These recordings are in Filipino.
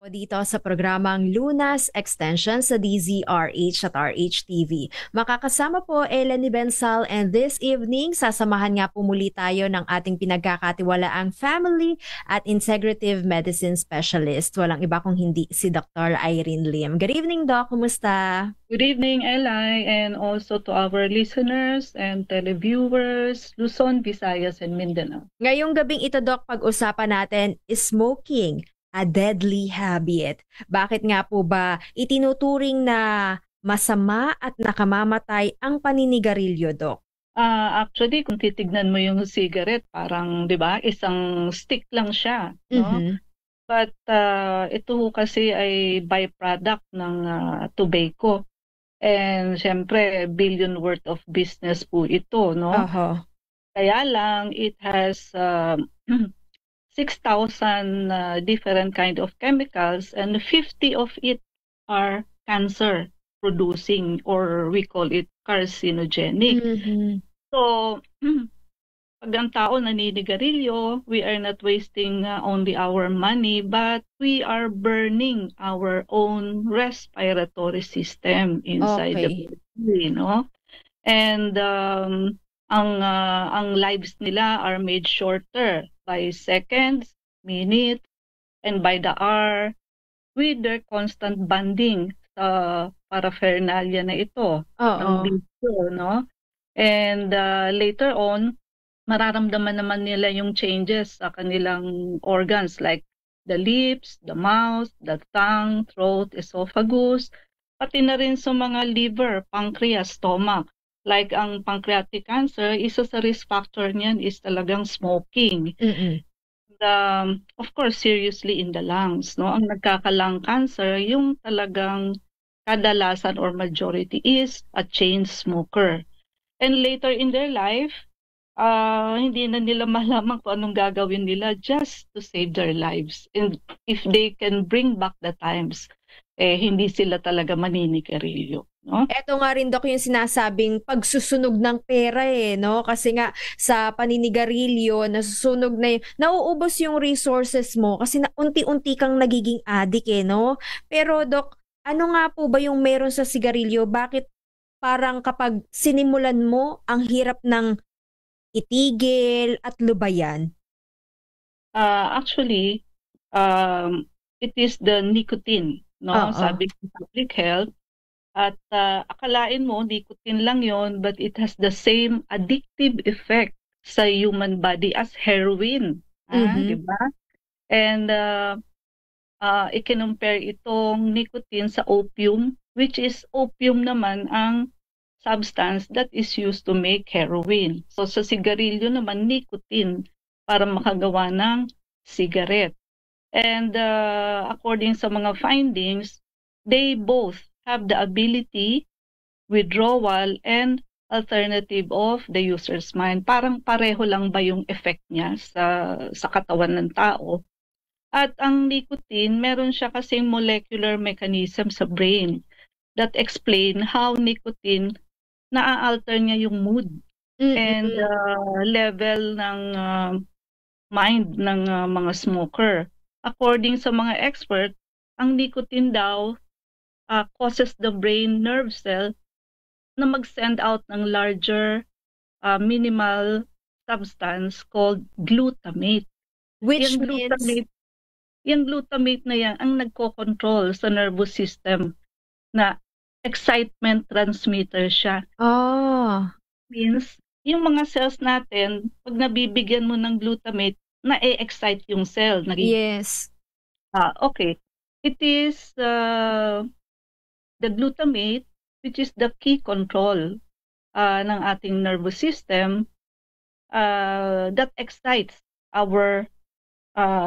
Dito sa programang Lunas Extension sa DZRH at RHTV. Makakasama po Ellen Bensal, and this evening sasamahan nga po muli tayo ng ating pinagkakatiwalaang family at integrative medicine specialist. Walang iba kung hindi si Dr. Irene Lim. Good evening, Doc. Kumusta? Good evening, Eli, and also to our listeners and televiewers, Luzon, Visayas, and Mindanao. Ngayong gabing ito, Doc, pag-usapan natin is smoking, a deadly habit. Bakit nga po ba itinuturing na masama at nakamamatay ang paninigarilyo, Doc? Actually, kung titignan mo yung cigarette, parang, di ba, isang stick lang siya, no? Mhm. But ito kasi ay byproduct ng tobacco. And syempre, billion worth of business po ito, no? Oho. Kaya lang, it has 6,000 different kind of chemicals, and 50 of it are cancer producing, or we call it carcinogenic. Mhm. So pag ang tao naninigarilyo, we are not wasting only our money, but we are burning our own respiratory system inside the Okay. body, no? And ang lives nila are made shorter by seconds, minutes, and by the hour, with their constant bonding sa paraphernalia na ito ng Oo. bisyo, no? And later on, mararamdaman naman nila yung changes sa kanilang organs like the lips, the mouth, the tongue, throat, esophagus, pati na rin sa mga liver, pancreas, stomach. Like ang pancreatic cancer, isa sa risk factor niyan is talagang smoking. Mm-mm. Of course, seriously in the lungs, no? Ang nagkaka-lung cancer, yung talagang kadalasan or majority is a chain smoker. And later in their life, hindi na nila malaman kung anong gagawin nila just to save their lives. And if they can bring back the times, hindi sila talaga maninigarilyo, no? Eto nga rin, Dok, yung sinasabing pagsusunog ng pera no? Kasi nga sa paninigarilyo, nasusunog na nauubos yung resources mo kasi na unti-unti kang nagiging addict no? Pero Dok, ano nga po ba yung meron sa sigarilyo? Bakit parang kapag sinimulan mo, ang hirap ng itigil at lubayan? Actually, it is the nicotine, no? Oo. Sabi ng public health. At akalain mo, nicotine lang yon, but it has the same addictive effect sa human body as heroin. Di Mhm. ba? And i-compare itong nicotine sa opium, which is opium naman ang substance that is used to make heroin. So sa sigarilyo naman, nicotine para makagawa ng cigarette. And according sa mga findings, they both have the ability, withdrawal, and alternative of the user's mind. Parang pareho lang ba yung effect niya sa katawan ng tao? At ang nicotine, meron siya kasing molecular mechanism sa brain that explain how nicotine na-alter niya yung mood and Mm-mm. level ng mind ng mga smoker. According sa mga expert, ang nicotine daw causes the brain nerve cell na mag-send out ng larger minimal substance called glutamate. Which Yung means, glutamate, yung glutamate na yan ang nagko-control sa nervous system na excitement transmitter siya. oh, Means, yung mga cells natin, pag nabibigyan mo ng glutamate, na-excite yung cell. yes. Okay. It is the glutamate, which is the key control ng ating nervous system, that excites our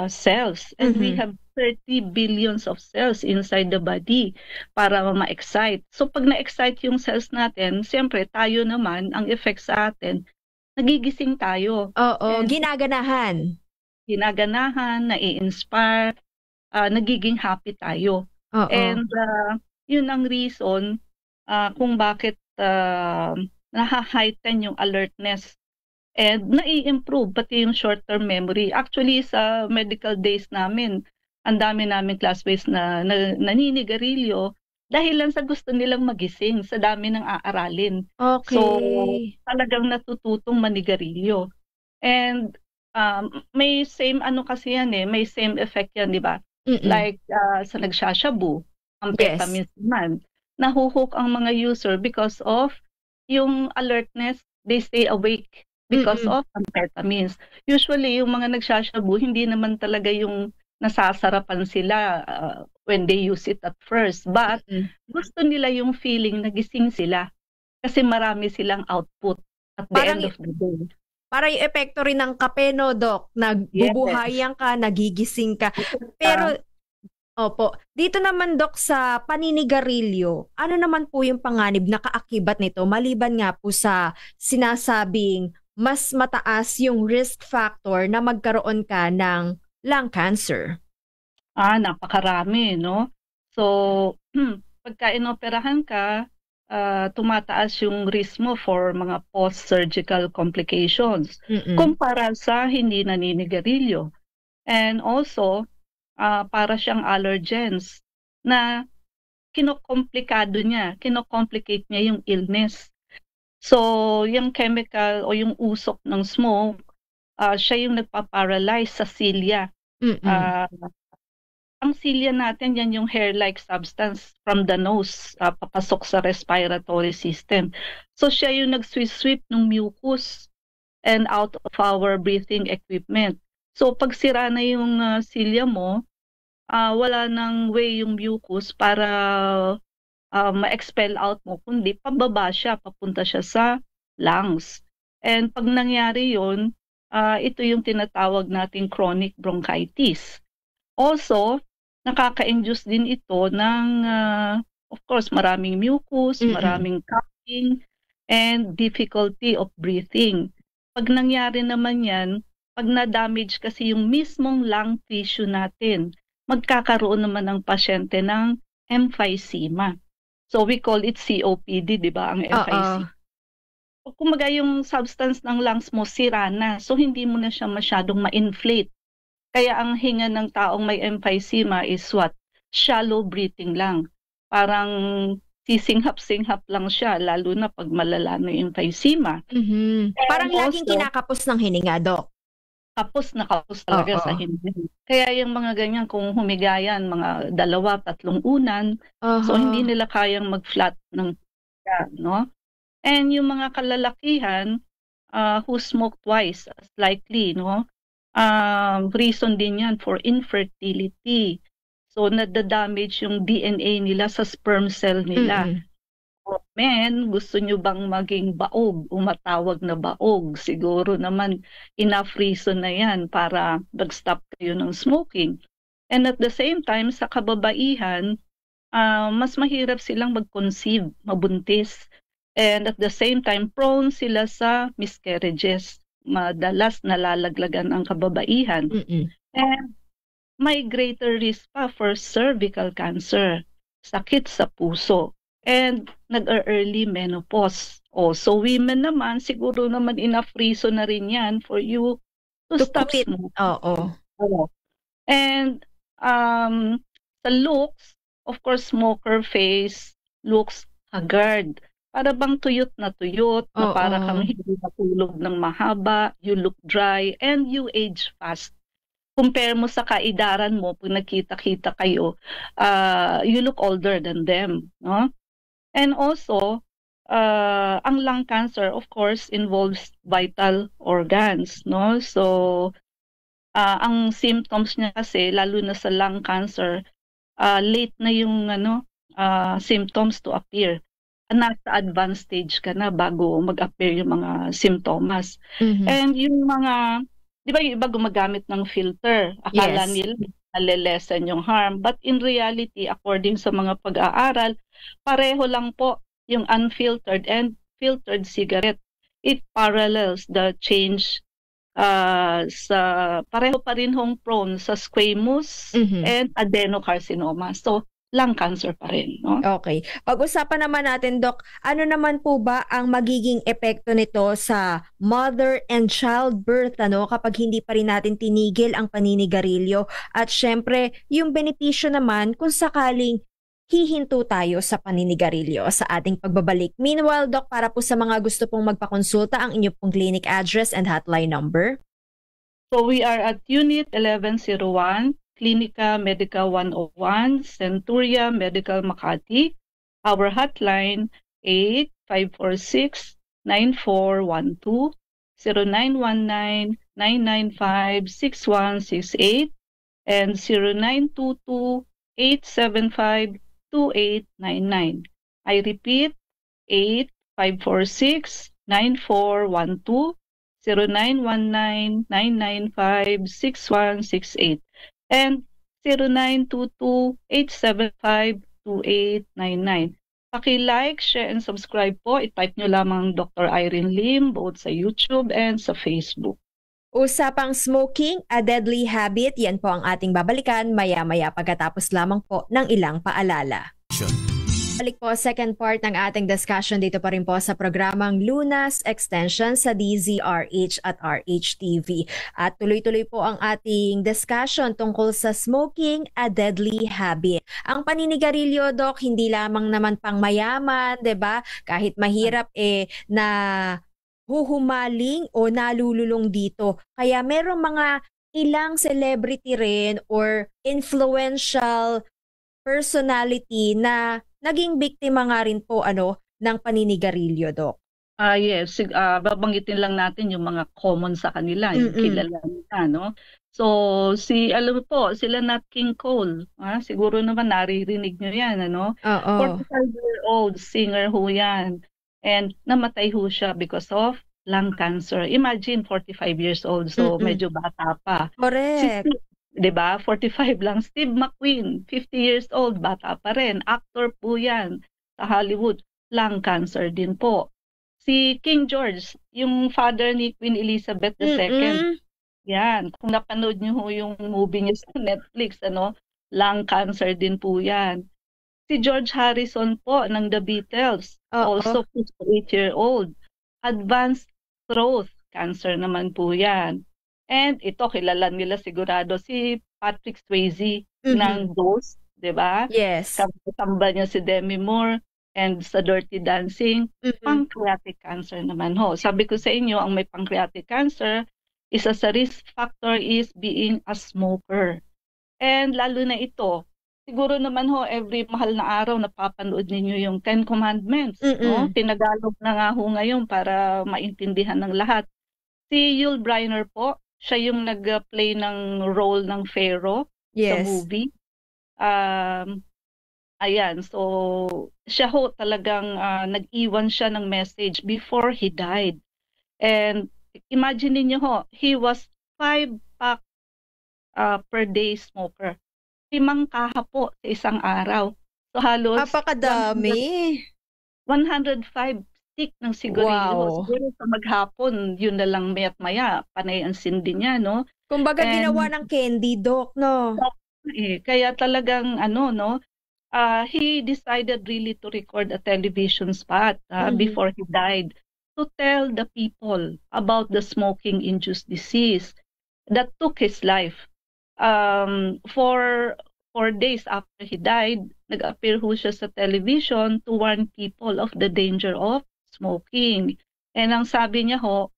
cells. And we Mhm. have 30 billions of cells inside the body para ma-excite. So pag na-excite yung cells natin, siyempre tayo naman, ang effect sa atin, nagigising tayo. Oo, And ginaganahan. ginaganahan, nai-inspire, nagiging happy tayo. Oo. And yun ang reason kung bakit naha-heighten yung alertness and nai-improve pati yung short-term memory. Actually, sa medical days namin, ang dami naming classmates na naninigarilyo dahil lang sa gusto nilang magising sa dami ng aaralin. So, Okay. talagang natututong manigarilyo. And may same ano kasi yan may same effect yan, 'di ba? Mm. Like sa nagsashabu, Yes. amphetamines naman, nahu-hook ang mga user because of yung alertness, they stay awake because Mm. of amphetamines. Usually yung mga nagsashabu hindi naman talaga yung nasasarapan sila when they use it at first, but Mm. gusto nila yung feeling na gising sila kasi marami silang output at the Parang end of the day. parang yung epekto rin ng kape 'no, Doc? Yes. Nagbubuhayan ka, nagigising ka. Ah, Pero opo, dito naman Doc sa paninigarilyo, ano naman po yung panganib na kaakibat nito maliban nga po sa sinasabing mas mataas yung risk factor na magkaroon ka ng lung cancer? napakarami 'no. So, pagka inoperahan ka, tumataas yung risk mo for mga post-surgical complications Mm. kumpara sa hindi naninigarilyo. And also, para siyang allergens na kino-complicate niya yung illness. So, yung chemical o yung usok ng smoke, siya yung nagpa-paralyze sa cilia. Mm. Ah Ang cilia natin yan yung hair-like substance from the nose, papasok sa respiratory system. So siya yung nag-sweep ng mucus and out of our breathing equipment. So pag sira na yung cilia mo, wala nang way yung mucus para ma-expel out mo, kundi pababa siya, papunta siya sa lungs. And pag nangyari yun, ito yung tinatawag nating chronic bronchitis. Also, nakaka-induce din ito ng, of course, maraming mucus, Mm. maraming coughing, and difficulty of breathing. Pag nangyari naman yan, pag na-damage kasi yung mismong lung tissue natin, magkakaroon naman ng pasyente ng emphysema. So we call it COPD, 'di ba, ang emphysema. Oo. Kumbaga yung substance ng lungs mo sira na, so hindi mo na siya masyadong ma-inflate. Kaya ang hinga ng taong may emphysema is what? Shallow breathing lang. Parang sisinghap-singhap lang siya lalo na 'pag malala na yung emphysema. Mhm. And Parang laging also, kinakapos ng hininga, Doc? kapos na kapos talaga sa Oo. hininga. Kaya yung mga ganyan kung humiga yan mga 2, 3 unan, so hindi Aha. nila kayang mag-flat ng higa 'no? And yung mga kalalakihan, who smoke twice as likely 'no, reason din 'yan for infertility. So nada-damage yung DNA nila sa sperm cell nila. Mm. For men, gusto nyo bang maging baog o matawag na baog? Siguro naman enough reason na 'yan para mag-stop kayo ng smoking. And at the same time sa kababaihan, mas mahirap silang mag-conceive, mabuntis. And at the same time, prone sila sa miscarriages. Madalas nalalaglagan ang kababaihan. Mm. And may greater risk pa for cervical cancer, sakit sa puso, and nag-early menopause. So women naman, siguro naman enough reason na rin yan for you to To stop quit. Oo. smoking. Oo. And sa looks, of course, smoker face looks haggard. Para bang tuyot na para kang Oo. hindi natulog ng mahaba, you look dry, and you age fast. Compare mo sa kaedaran mo 'pag nagkita-kita kayo, you look older than them, 'no? And also, ang lung cancer of course involves vital organs, 'no? So, ang symptoms niya kasi lalo na sa lung cancer, late na yung symptoms to appear. Nasa advanced stage ka na bago mag-appear yung mga simptomas. Mhm. And yung mga 'di ba yung iba gumagamit ng filter, akala Yes. nila nale-lessen yung harm, but in reality according sa mga pag-aaral, pareho lang po yung unfiltered and filtered cigarette. It parallels the change, sa pareho pa rin hong prone sa squamous Mhm. and adenocarcinoma. So lung cancer pa rin, no? Okay. Pag-usapan naman natin, Doc, ano naman po ba ang magiging epekto nito sa mother and childbirth, ano, kapag hindi pa rin natin tinigil ang paninigarilyo? At syempre, yung benepisyo naman kung sakaling hihinto tayo sa paninigarilyo sa ating pagbabalik. Meanwhile, Doc, para po sa mga gusto pong magpakonsulta, ang inyo pong clinic address and hotline number? So we are at Unit 1101, Clinica Medica 101, Centuria Medical Makati. Our hotline 8546-9412, 0919-995-6168, and 0922-875-2899. I repeat, 8546-9412, 0919-995-6168, and 0922-875-2899. Paki-like, share, and subscribe po. I-type nyo lamang Dr. Irene Lim both sa YouTube and sa Facebook. Usapang smoking, a deadly habit, yan po ang ating babalikan maya-maya pagkatapos lamang po ng ilang paalala. Balik po, second part ng ating discussion dito pa rin po sa programang Lunas Extension sa DZRH at RH-TV. At tuloy-tuloy po ang ating discussion tungkol sa smoking, a deadly habit. Ang paninigarilyo, Doc, hindi lamang naman pang mayaman, 'di ba? Kahit mahirap na huhumaling o nalululong dito. Kaya merong mga ilang celebrity rin or influential personality na naging biktima nga rin po ng paninigarilyo, Doc. Yes, babanggitin lang natin yung mga common sa kanila, yung kilala nila, no? So, alam mo po, sila Nat King Cole, siguro naman naririnig nyo yan, ano? Oo. 45-year-old singer ho yan. And namatay ho siya because of lung cancer. Imagine, 45 years old, so medyo bata pa. Correct. 'Di ba? 45 lang. Steve McQueen, 50 years old, bata pa rin. Actor po 'yan sa Hollywood. Lung cancer din po. Si King George, yung father ni Queen Elizabeth II. Yan, kung napanood niyo ho yung movie niya sa Netflix, lung cancer din po 'yan. Si George Harrison po ng The Beatles, also 58-year-old. Advanced throat cancer naman po 'yan. And ito, kilala nila sigurado si Patrick Swayze ng Ghost, di ba? Yes. Kasama niya si Demi Moore and sa Dirty Dancing, pancreatic cancer naman ho. Sabi ko sa inyo, ang may pancreatic cancer, isa sa risk factor is being a smoker. And lalo na ito, siguro naman ho, every mahal na araw napapanood ninyo yung 10 Commandments. No? Tinagalog na nga ho ngayon para maintindihan ng lahat. Si Yul Brynner po, siya yung nag-play ng role ng Pharaoh sa movie. Ayan, so siya ho talagang nag-iwan siya ng message before he died. And imagine niyo ho, he was 5 pack per day smoker. 5 kaha po sa isang araw. So halos napakadami. 105 stick ng sigarilyo. Siguro sa maghapon, yun na lang maya't maya, panay ang sindi niya, no? Kumbaga ginawa ng candy, Doc, no? Kaya talagang, he decided really to record a television spot before he died to tell the people about the smoking-induced disease that took his life. For 4 days after he died, nag-appear ho siya sa television to warn people of the danger of smoking. And ang sabi niya ho,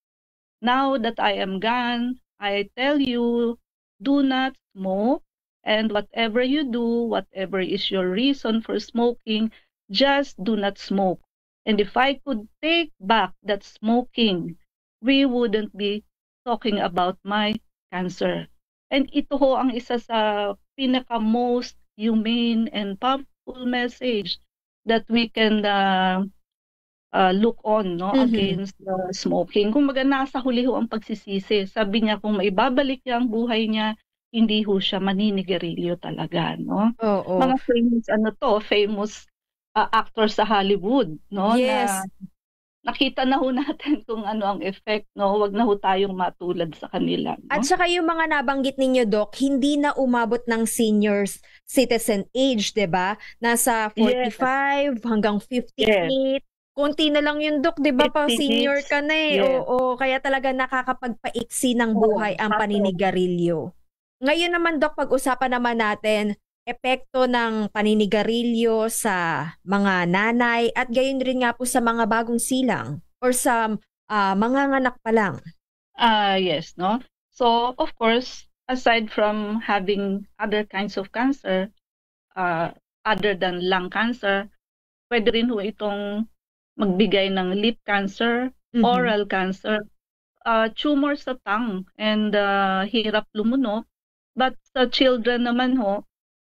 now that I am gone, I tell you, do not smoke, and whatever you do, whatever is your reason for smoking, just do not smoke. And if I could take back that smoking, we wouldn't be talking about my cancer. And ito ho ang isa sa pinaka-most humane and powerful message that we can look on against smoking. Kumbaga nasa huli ho ang pagsisisi. Sabi niya kung maibabalik niya ang buhay niya, hindi ho siya maninigarilyo talaga, no? Mga famous famous actor sa Hollywood, no? Yes. nakita na ho natin kung ano ang effect, no? Wag na ho tayong matulad sa kanila, At no? saka yung mga nabanggit ninyo, Doc, hindi na umabot ng senior citizen age, 'di ba? Nasa Yes, 45 hanggang yes. 58. Konti na lang yun, Doc, 'di ba? Pa 50 senior each. ka na eh. Yes. Oo, kaya talaga nakakapagpaiksi ng Oo, buhay ang totoo. paninigarilyo. Ngayon naman, Doc, pag-usapan naman natin epekto ng paninigarilyo sa mga nanay at gayon rin nga po sa mga bagong silang or sa manganganak pa lang. Yes, no? So, of course, aside from having other kinds of cancer, uh, other than lung cancer, pwede rin ho itong magbigay ng lip cancer, Mhm. oral cancer, tumor sa tongue, and hirap lumunok. But sa children naman ho,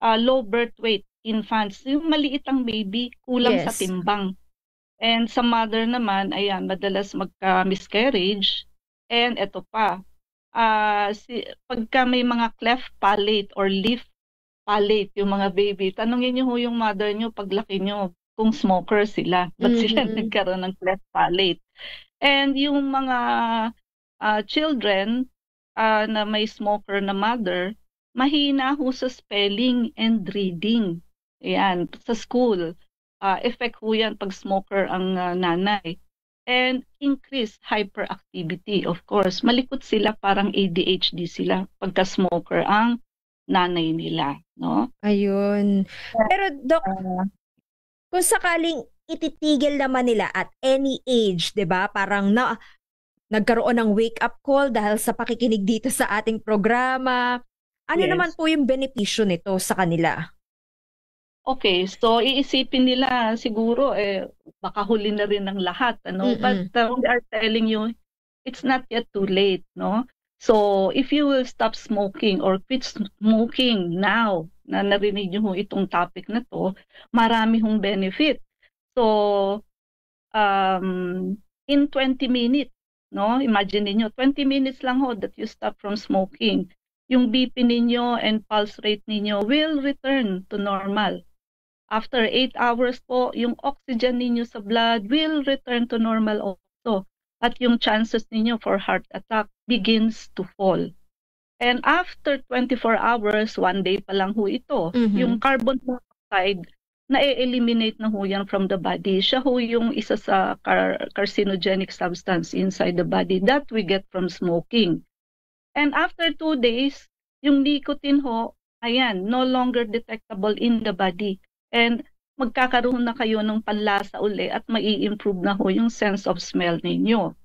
low birth weight infants, yung maliit ang baby, kulang sa Yes. timbang. And sa mother naman, ayan, madalas magka-miscarriage. And eto pa, pagka may mga cleft palate or leaf palate yung mga baby, tanungin niyo ho yung mother niyo paglaki niyo kung smoker sila. Ba't sila Mhm. nagkaroon ng cleft palate? And yung mga children na may smoker na mother, mahina ho sa spelling and reading. Ayan, sa school. Effect ho yan pag smoker ang nanay. And increased hyperactivity, of course. Malikot sila, parang ADHD sila pagka smoker ang nanay nila, no? Ayun. Pero Dok, Uh, kung sakaling ititigil naman nila at any age, 'di ba? Parang nagkaroon ng wake-up call dahil sa pakikinig dito sa ating programa. Ano naman yes. po yung benepisyo nito sa kanila? Okay, so iisipin nila siguro baka huli na rin ng lahat, ano? But Mm. we are telling you it's not yet too late, no? So if you will stop smoking or quit smoking now, na narinig niyo ho itong topic na to, marami hong benefit. So in 20 minutes, no? Imagine niyo 20 minutes lang ho that you stop from smoking. Yung BP ninyo and pulse rate ninyo will return to normal. After 8 hours po, yung oxygen ninyo sa blood will return to normal also. At yung chances ninyo for heart attack begins to fall. And after 24 hours, 1 day pa lang ho ito, yung Mhm. carbon monoxide, na-eliminate na ho yan from the body. Siya ho yung isa sa carcinogenic substance inside the body that we get from smoking. And after 2 days, yung nicotine ho, ayan, no longer detectable in the body. And magkakaroon na kayo ng panlasa uli at mai-improve na ho yung sense of smell ninyo.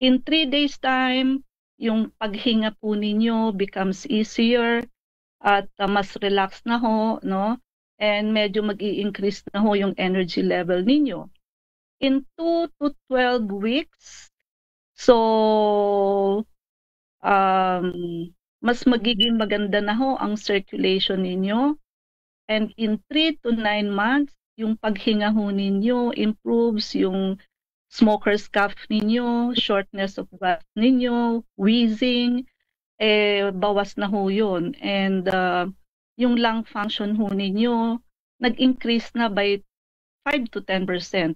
In 3 days time, yung paghinga po ninyo becomes easier at mas relax na ho, no? And medyo mag-i-increase na ho yung energy level ninyo. In 2 to 12 weeks, so um, mas magiging maganda na ho ang circulation ninyo. And in 3 to 9 months, yung paghinga ho ninyo improves, yung smoker's cough ninyo, shortness of breath ninyo, wheezing, bawas na ho yun. And yung lung function ho ninyo, nag-increase na by 5 to 10%.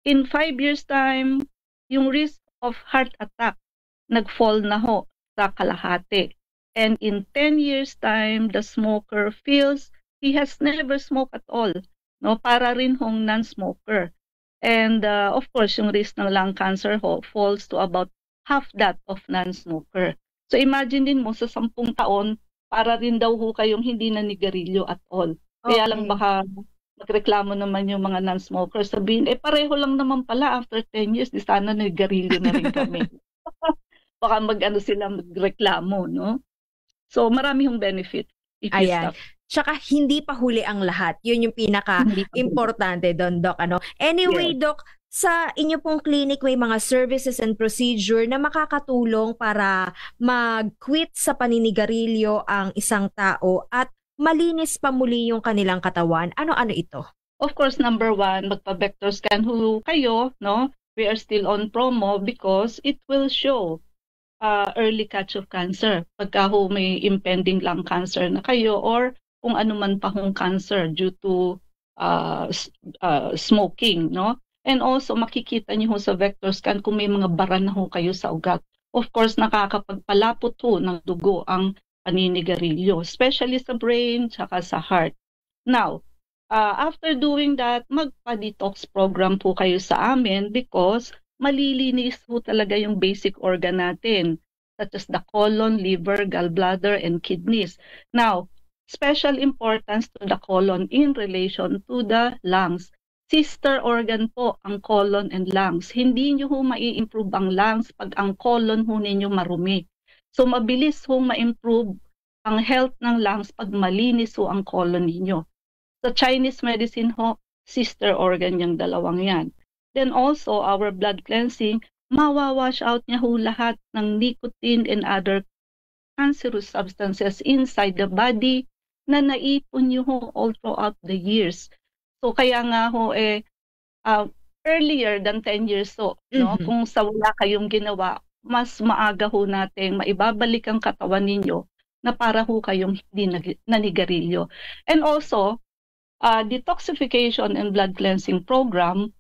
In 5 years time, yung risk of heart attack, nag-fall na ho sa kalahati. And in 10 years time, the smoker feels he has never smoked at all. No, para rin hong non-smoker. And of course, yung risk ng lung cancer ho falls to about half that of non-smoker. So imagine din mo sa 10 taon, para rin daw ho kayong hindi nanigarilyo at all. Kaya lang Okay. baka magreklamo naman yung mga non-smokers, sabihin, pareho lang naman pala after 10 years, di sana naggarilyo na rin kami. Baka mag-ano sila, magreklamo, no? So marami yung benefit if you Ayan. stop. Tsaka hindi pa huli ang lahat. Yun yung Hindi pa huli. pinaka-importante doon, Doc. Ano? Anyway, Yes. Doc, sa inyo pong clinic may mga services and procedure na makakatulong para mag-quit sa paninigarilyo ang isang tao at malinis pa muli yung kanilang katawan. Ano-ano ito? Of course, number 1, magpa-vector scan ho kayo, no? We are still on promo because it will show early catch of cancer. Pagka ho may impending lung cancer na kayo or kung ano man pa hong cancer due to smoking, no? And also, makikita niyo ho sa vector scan kung may mga bara na ho kayo sa ugat. Of course, nakakapagpalapot ho ng dugo ang paninigarilyo, especially sa brain tsaka sa heart. Now, after doing that, magpa-detox program po kayo sa amin because malilinis po talaga yung basic organ natin, such as the colon, liver, gallbladder, and kidneys. Now, special importance to the colon in relation to the lungs. Sister organ po ang colon and lungs. Hindi nyo ho mai-improve ang lungs pag ang colon ho ninyo marumi. So mabilis ho ma-improve ang health ng lungs pag malinis ho ang colon ninyo. Sa Chinese medicine ho, sister organ yung dalawang yan. Then also, our blood cleansing, mawawash out niya ho lahat ng nicotine and other cancerous substances inside the body na naipon nyo ho all throughout the years. So kaya nga ho earlier than 10 years no? Kung sa wala kayong ginawa, mas maaga ho natin maibabalik ang katawan ninyo na para ho kayong hindi nanigarilyo. And also, detoxification and blood cleansing program,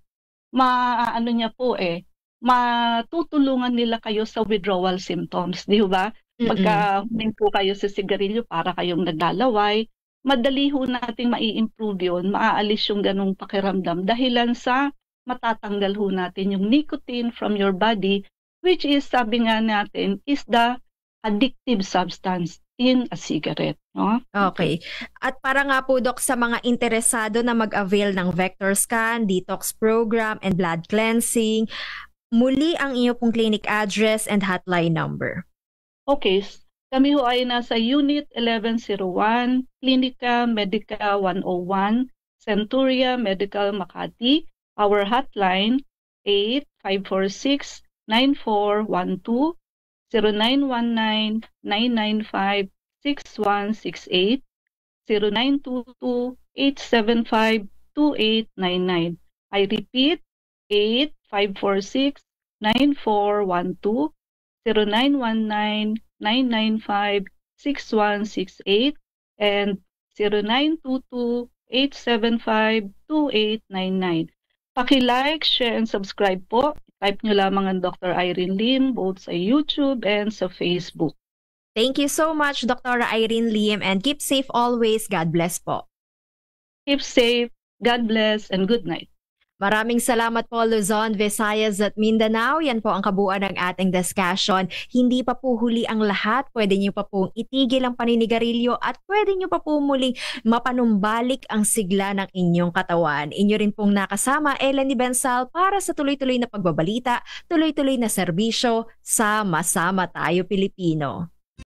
matutulungan nila kayo sa withdrawal symptoms, di ba? Pagka huling po kayo sa sigarilyo, para kayong naglalaway, madali ho nating mai-improve yun, maaalis yung ganong pakiramdam dahilan sa matatanggal ho natin yung nicotine from your body, which is, sabi nga natin, is the addictive substance in a cigarette. No? Okay. At para nga po, Doc, sa mga interesado na mag-avail ng vector scan, detox program, and blood cleansing, muli ang inyo pong clinic address and hotline number. Okay. Kami ho ay nasa Unit 1101, Clinica Medica 101, Centuria Medical Makati. Our hotline 8546-9412, 0919-995-6168, 0922-875-2899. I repeat, 8546-9412, 0919-995-6168, and 0922-875-2899. Paki-like, share, and subscribe po. Type nyo lamang ang Dr. Irene Lim both sa YouTube and sa Facebook. Thank you so much, Dr. Irene Lim, and keep safe always. God bless po. Keep safe, God bless, and good night. Maraming salamat po, Luzon, Visayas at Mindanao. Yan po ang kabuuan ng ating discussion. Hindi pa po huli ang lahat. Pwede nyo pa pong itigil ang paninigarilyo at pwede nyo pa po muling mapanumbalik ang sigla ng inyong katawan. Inyo rin pong nakasama, Eleni Bensal, para sa tuloy-tuloy na pagbabalita, tuloy-tuloy na serbisyo, sama-sama tayo Pilipino.